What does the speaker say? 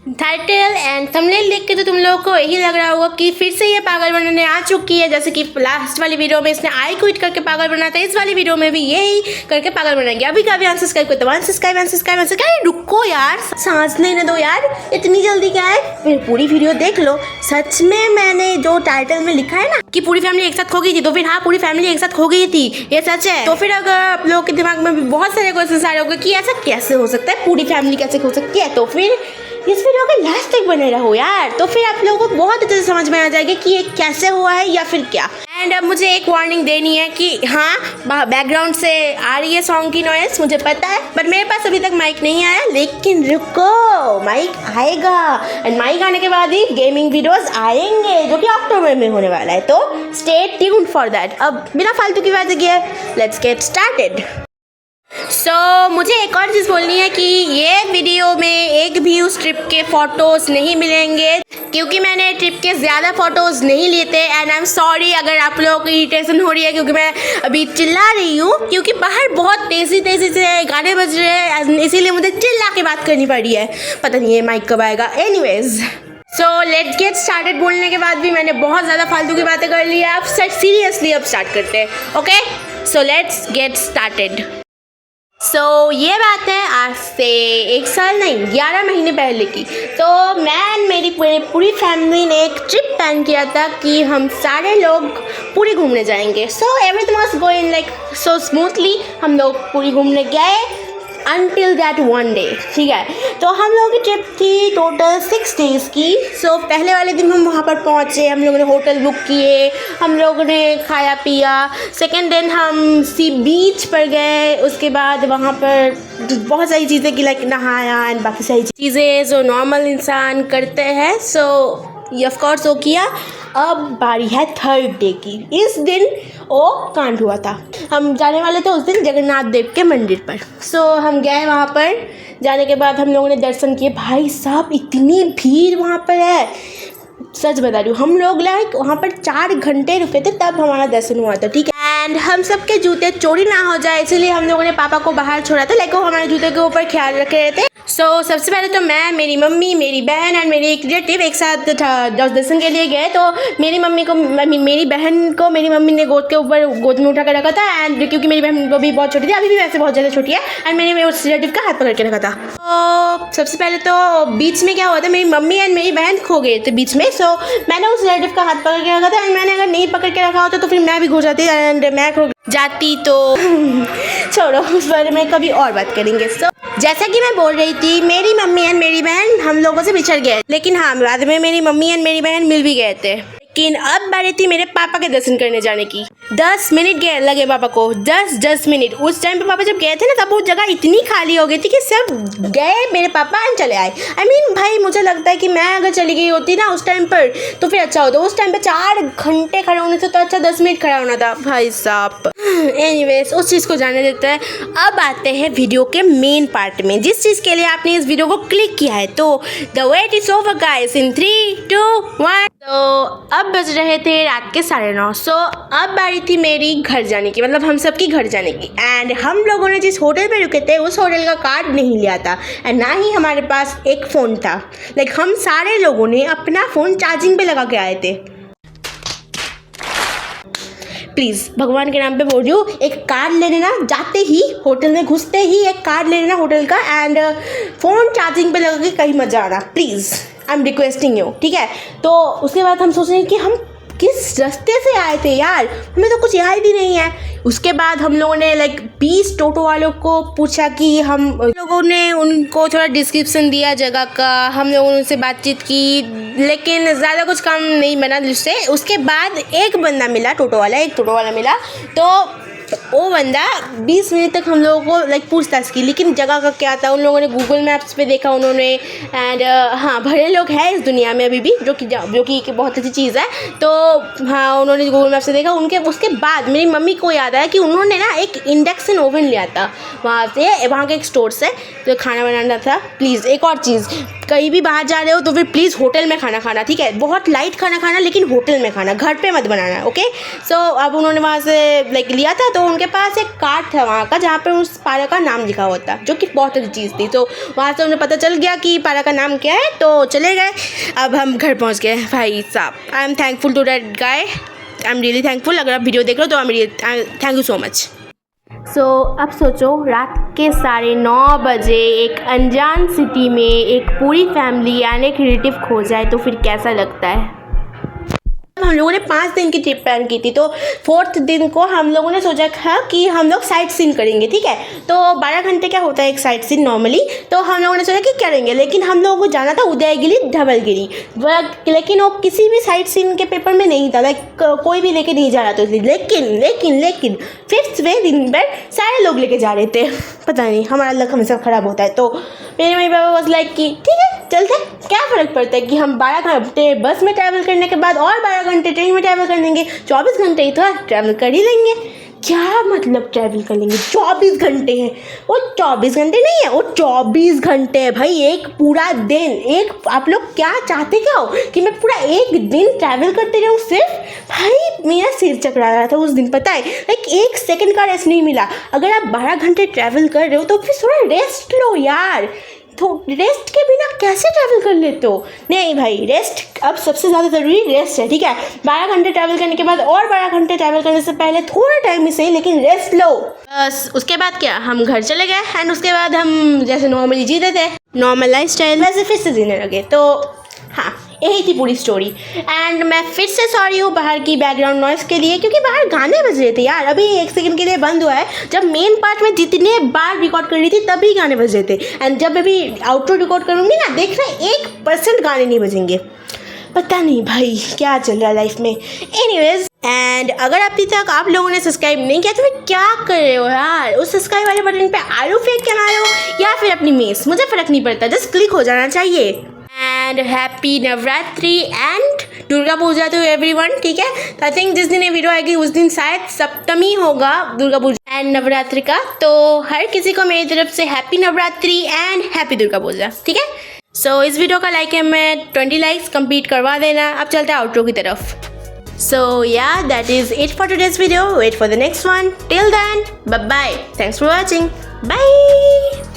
Title and thumbnail देख के तो तुम लोगों को यही लग रहा होगा कि फिर से ये पागल बनाने आ चुकी है। जैसे कि लास्ट वाली वीडियो में इसने आई क्विट करके पागल बना था, इस वाली वीडियो में भी यही करके पागल बनाएंगे। अभी का भी अनसब्सक्राइब करते हो, अनसब्सक्राइब रुको यार, सांस लेने दो यार, इतनी जल्दी क्या है, फिर पूरी वीडियो देख लो। सच में मैंने जो टाइटल में लिखा है ना कि पूरी फैमिली एक साथ खो गई थी, तो फिर हाँ पूरी फैमिली एक साथ खो गई थी, ये सच है। तो फिर अगर आप लोगों के दिमाग में भी बहुत सारे क्वेश्चन आ रहे होंगे कि ऐसा कैसे हो सकता है, पूरी फैमिली कैसे खो सकती है, तो फिर इस वीडियो के लास्ट तक बने रहो यार, तो फिर आप लोगों को बहुत अच्छे से समझ में आ जाएगा कि ये कैसे हुआ है या फिर क्या। एंड अब मुझे एक वार्निंग देनी है कि हाँ बैकग्राउंड से आ रही है सॉन्ग की नॉइस, मुझे पता है, बट मेरे पास अभी तक माइक नहीं आया, लेकिन रुको माइक आएगा। एंड माइक आने के बाद ही गेमिंग वीडियोस आएंगे जो कि अक्टूबर में होने वाला है, तो स्टे ट्यून्ड फॉर दैट। अब बिना फालतू की बातें किए लेट्स गेट स्टार्टेड। मुझे एक और चीज़ बोलनी है कि ये वीडियो में एक भी उस ट्रिप के फ़ोटोज़ नहीं मिलेंगे, क्योंकि मैंने ट्रिप के ज़्यादा फ़ोटोज़ नहीं लिए थे। एंड आई एम सॉरी अगर आप लोगों को इरिटेशन हो रही है, क्योंकि मैं अभी चिल्ला रही हूँ, क्योंकि बाहर बहुत तेज़ी से गाने बज रहे हैं, इसीलिए मुझे चिल्ला के बात करनी पड़ी है। पता नहीं ये माइक कब आएगा। Anyways let's get started. बोलने के बाद भी मैंने बहुत ज़्यादा फालतू की बातें कर ली है। अब सीरियसली अब स्टार्ट करते हैं, okay? So let's get started. ये बात है आज से 1 साल नहीं 11 महीने पहले की। तो मैं मेरी पूरी फैमिली ने एक ट्रिप प्लान किया था कि हम सारे लोग पूरी घूमने जाएंगे। Everything was going like so smoothly. हम लोग पूरी घूमने गए until that one day, ठीक है। तो हम लोगों की ट्रिप थी टोटल 6 days की। पहले वाले दिन हम वहाँ पर पहुँचे, हम लोगों ने होटल बुक किए, हम लोगों ने खाया पिया। सेकेंड दिन हम सी बीच पर गए, उसके बाद वहाँ पर बहुत सारी चीज़ें की लाइक नहाया एंड बाकी सारी चीज़ें जो नॉर्मल इंसान करते हैं। ऑफ कोर्स वो किया। अब बारी है 3rd डे की। इस दिन वो कांड हुआ था। हम जाने वाले थे उस दिन जगन्नाथ देव के मंदिर पर। हम गए वहाँ पर। जाने के बाद हम लोगों ने दर्शन किए। भाई साहब इतनी भीड़ वहाँ पर है, सच बता रही हूँ। हम लोग लाइक वहाँ पर 4 घंटे रुके थे, तब हमारा दर्शन हुआ था, ठीक है। एंड हम सबके जूते चोरी ना हो जाए इसलिए हम लोगों ने पापा को बाहर छोड़ा था, लाइक वो हमारे जूते के ऊपर ख्याल रख रहे थे। सबसे पहले तो मैं, मेरी मम्मी, मेरी बहन और मेरी एक रिलेटिव एक साथ दर्शन के लिए गए। तो मेरी बहन को मेरी मम्मी ने गोद में उठा कर रखा था। एंड क्योंकि मेरी बहन अभी बहुत छोटी थी, अभी भी वैसे बहुत ज़्यादा छोटी है, एंड मैंने उस रिलेटिव का हाथ पकड़ के रखा था। तो सबसे पहले तो बीच में क्या हुआ था, मेरी मम्मी एंड मेरी बहन खो गए थे बीच में। मैंने उस रिलेटिव का हाथ पकड़ के रखा था, एंड मैंने अगर नहीं पकड़ के रखा होता तो फिर मैं भी खो जाती एंड मैं खो जाती। तो छोड़ो, उस बारे में कभी और बात करेंगे। जैसा कि मैं बोल रही थी, मेरी मम्मी एंड मेरी बहन हम लोगों से बिछड़ गए, लेकिन हाँ बाद में मेरी मम्मी एंड मेरी बहन मिल भी गए थे। लेकिन अब बारी थी मेरे पापा के दर्शन करने जाने की। 10 मिनट लगे पापा को, 10 मिनट। उस टाइम पे पापा जब गए थे ना, तब वो जगह इतनी खाली हो गई थी कि सब गए, मेरे पापा एंड चले आए। भाई मुझे लगता है कि मैं अगर चली गई होती ना उस टाइम पर तो फिर अच्छा होता। उस टाइम पे 4 घंटे खड़े होने से तो अच्छा 10 मिनट खड़ा होना था भाई साहब। एनीवेज उस चीज़ को जाने देते हैं। अब आते हैं वीडियो के मेन पार्ट में, जिस चीज़ के लिए आपने इस वीडियो को क्लिक किया है। तो the wait is over guys in 3, 2, 1। अब बज रहे थे रात के 9:30। अब बारी थी मेरी घर जाने की, मतलब हम सबकी घर जाने की। एंड हम लोगों ने जिस होटल पे रुके थे उस होटल का कार्ड नहीं लिया था, एंड ना ही हमारे पास एक फ़ोन था। लाइक हम सारे लोगों ने अपना फ़ोन चार्जिंग पे लगा के आए थे। प्लीज़ भगवान के नाम पे बोल रही हूँ, एक कार्ड ले लेना, जाते ही होटल में घुसते ही एक कार्ड ले लेना होटल का, एंड फ़ोन चार्जिंग पे लगा के कहीं मत जाना please, I am requesting you, ठीक है। तो उसके बाद हम सोच रहे हैं कि हम किस रास्ते से आए थे यार, हमें तो कुछ याद ही नहीं है। उसके बाद हम लोगों ने लाइक 20 टोटो वालों को पूछा कि हम लोगों ने उनको थोड़ा डिस्क्रिप्शन दिया जगह का, हम लोगों ने उनसे बातचीत की, लेकिन ज़्यादा कुछ काम नहीं बना जिससे। उसके बाद एक बंदा मिला, टोटो वाला मिला। तो वो बंदा 20 मिनट तक हम लोगों को लाइक पूछताछ की, लेकिन जगह का क्या था उन लोगों ने गूगल मैप्स पे देखा उन्होंने। एंड हाँ भले लोग हैं इस दुनिया में अभी भी, जो कि एक बहुत अच्छी चीज़ है। तो हाँ उन्होंने गूगल मैप से देखा। उसके बाद मेरी मम्मी को याद आया कि उन्होंने ना एक इंडक्शन ओवन लिया था वहाँ के एक स्टोर से, तो खाना बनाना था। प्लीज़ एक और चीज़, कहीं भी बाहर जा रहे हो तो फिर प्लीज़ होटल में खाना खाना, ठीक है। बहुत लाइट खाना खाना, लेकिन होटल में खाना, घर पे मत बनाना, ओके। अब उन्होंने वहाँ से लाइक लिया था, तो उनके उनके पास एक कार्ड था वहाँ का जहाँ पर उस पार्क का नाम लिखा होता, जो कि बहुत अच्छी चीज़ थी। तो वहाँ से उन्हें पता चल गया कि पार्क का नाम क्या है, तो चले गए। अब हम घर पहुँच गए। भाई साहब, I am thankful to that guy, I am really thankful. अगर आप वीडियो देख रहे हो तो thank you so much. So अब सोचो, रात के 9:30 बजे एक अनजान सिटी में एक पूरी फैमिली यानी एक रिलेटिव खो जाए तो फिर कैसा लगता है। हम लोगों ने 5 दिन की ट्रिप प्लान की थी, तो 4th दिन को हम लोगों ने सोचा था कि हम लोग साइट सीन करेंगे, ठीक है। तो 12 घंटे क्या होता है एक साइट सीन नॉर्मली, तो हम लोगों ने सोचा कि करेंगे, लेकिन हम लोगों को जाना था उदयगिरी धवलगिरी, लेकिन वो किसी भी साइट सीन के पेपर में नहीं था, लाइक कोई भी लेके नहीं जा रहा था। लेकिन 5वें दिन पर सारे लोग लेके जा रहे थे। पता नहीं, हमारा लक हमेशा ख़राब होता है। तो मेरे मम्मी पापा वाज लाइक कि ठीक है चलते, क्या फ़र्क पड़ता है कि हम 12 घंटे बस में ट्रैवल करने के बाद और 12 घंटे ट्रेन में ट्रैवल कर लेंगे, 24 घंटे ही तो ट्रैवल कर ही लेंगे। क्या मतलब ट्रैवल कर लेंगे, 24 घंटे हैं, वो 24 घंटे नहीं है, वो 24 घंटे है भाई, एक पूरा दिन। एक आप लोग क्या चाहते क्या हो कि मैं पूरा एक दिन ट्रैवल करते रहूँ सिर्फ। भाई मेरा सिर चकरा रहा था उस दिन, पता है, लाइक 1 सेकंड का रेस्ट नहीं मिला। अगर आप 12 घंटे ट्रैवल कर रहे हो तो फिर थोड़ा रेस्ट लो यार, तो रेस्ट के बिना कैसे ट्रैवल कर लेते हो। नहीं भाई, रेस्ट अब सबसे ज़्यादा ज़रूरी रेस्ट है, ठीक है। 12 घंटे ट्रैवल करने के बाद और 12 घंटे ट्रैवल करने से पहले थोड़ा टाइम ही सही, लेकिन रेस्ट लो। बस उसके बाद क्या, हम घर चले गए एंड उसके बाद हम जैसे नॉर्मली जीते थे, नॉर्मल लाइफ स्टाइल, वैसे फिर से जीने लगे। तो हाँ, यही थी पूरी स्टोरी। एंड मैं फिर से सॉरी हूँ बाहर की बैकग्राउंड नॉइज़ के लिए, क्योंकि बाहर गाने बज रहे थे यार। अभी 1 सेकंड के लिए बंद हुआ है, जब मेन पार्ट में जितने बार रिकॉर्ड कर रही थी तभी गाने बज रहे थे। एंड जब अभी आउटरो रिकॉर्ड करूँगी ना, देखना 1% गाने नहीं बजेंगे। पता नहीं भाई क्या चल रहा है लाइफ में। एनीवेज, एंड अगर अभी तक आप लोगों ने सब्सक्राइब नहीं किया तो फिर क्या कर रहे हो यार। उस सब्सक्राइब वाले बटन पे आलू फेंक के लाए हो या फिर अपनी मेस, मुझे फ़र्क नहीं पड़ता, जस्ट क्लिक हो जाना चाहिए। And happy Navratri and Durga Puja to everyone, ठीक है। तो आई थिंक जिस दिन ये वीडियो आएगी उस दिन शायद सप्तमी होगा दुर्गा पूजा एंड नवरात्रि का। तो हर किसी को मेरी तरफ से happy Navratri and happy Durga Puja, ठीक है। सो इस वीडियो का लाइक है मैं 20 लाइक्स कंप्लीट करवा देना। अब चलते हैं आउटरो की तरफ। So yeah, that is it for today's video. Wait for the next one. Till then, bye bye. Thanks for watching. Bye.